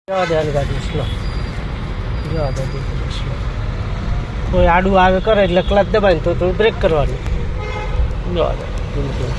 જવા દે આની ગાડી સ્લો, જવા દે સ્લો. કોઈ આડું આવે કરે એટલે ક્લચ દબાવીને તો થોડું બ્રેક કરવાનું. જવા દે બિલકુલ.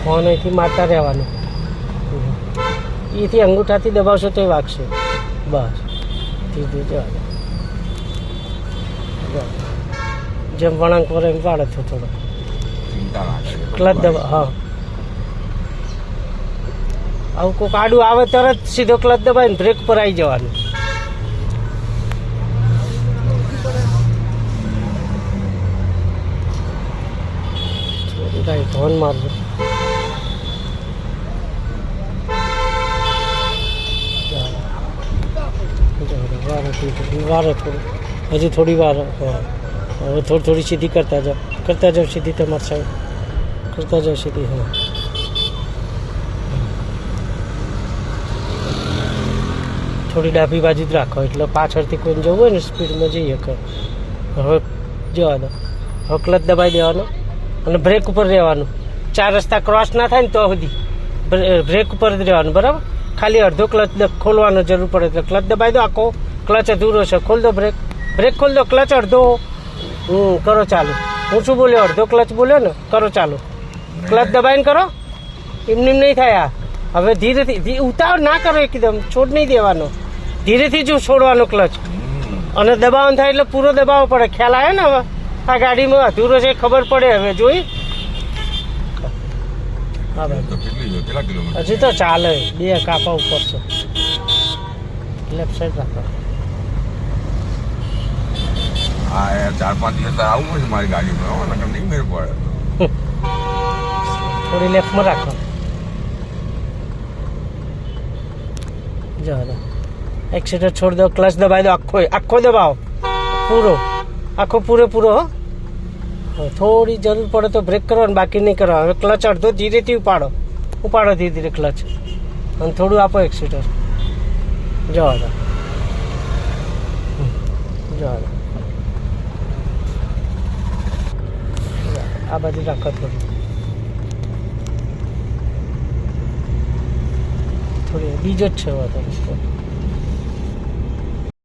ફોન અહીંથી મારતા રહેવાનું. એથી અંગૂઠાથી દબાવશો તો વાગશે. બસ ધીરે જવા જેમ વળાંક વળે એમ વાળે છો થોડો. ક્લચ દબા. હા, આવું કોઈક આડું આવે તરત સીધો ક્લચ દબાવીને બ્રેક પર આવી જવાનું. ફોન મારજો. વાર થોડું હજી થોડી વાર. હા, હવે થોડી સીધી કરતા જાઓ સીધી. તમારી સાઈડ કરતા જાઓ સીધી. હા, થોડી ડાબી બાજુ જ રાખો એટલે પાછળથી કોઈને જવું હોય ને સ્પીડમાં જઈએ કે. હવે જવા દો. હવે ક્લચ દબાવી દેવાનો અને બ્રેક ઉપર રહેવાનું. 4 રસ્તા ક્રોસ ના થાય ને તો સુધી બ્રેક ઉપર જ રહેવાનું. બરાબર, ખાલી અડધો ક્લચ ખોલવાનો જરૂર પડે એટલે ક્લચ દબાવી દો. આખો ક્લચ અધૂરો છે, ખોલ દો બ્રેક. બ્રેક ખોલ દો, ક્લચ અડધો કરો ચાલુ. હું શું બોલ્યો? અડધો ક્લચ બોલ્યો ને, કરો ચાલુ. ક્લચ દબાઈને કરો. એમને નહીં થાય. આ હવે ધીરેથી, ઉતાવળ ના કરો એકદમ, છોડ નહીં દેવાનો. ધીરેથી જ છોડવાનો ક્લચ અને દબાવવાનું થાય એટલે પૂરો દબાવવો પડે. ખ્યાલ આવ્યો ને? હવે આ ગાડીમાં અધૂરો છે ખબર પડે. હવે જોઈ. હા ભાઈ, હજી તો ચાલે. 2 કાપા ઉપર છે. લેફ્ટ સાઈડ રાખો. હા, 4-5 દિવસ આવું પડશે મારી ગાડીમાં. નહીં મેળ પડે. થોડી લેફ્ટમાં રાખો. જવા એક્સિટર છોડ દો. ક્લચ દબાવી દો. આખો દબાવો પૂરો. આખો પૂરેપૂરો. થોડી જરૂર પડે તો બ્રેક કરવાનું, બાકી નહીં કરવાનું. હવે ક્લચ અડધો ધીરેથી ઉપાડો ધીરે ધીરે ક્લચ અને થોડું આપો એક્સિટર. જવા દો. જવા દો. આ બાજુ રાખો થોડી બીજો જ છે.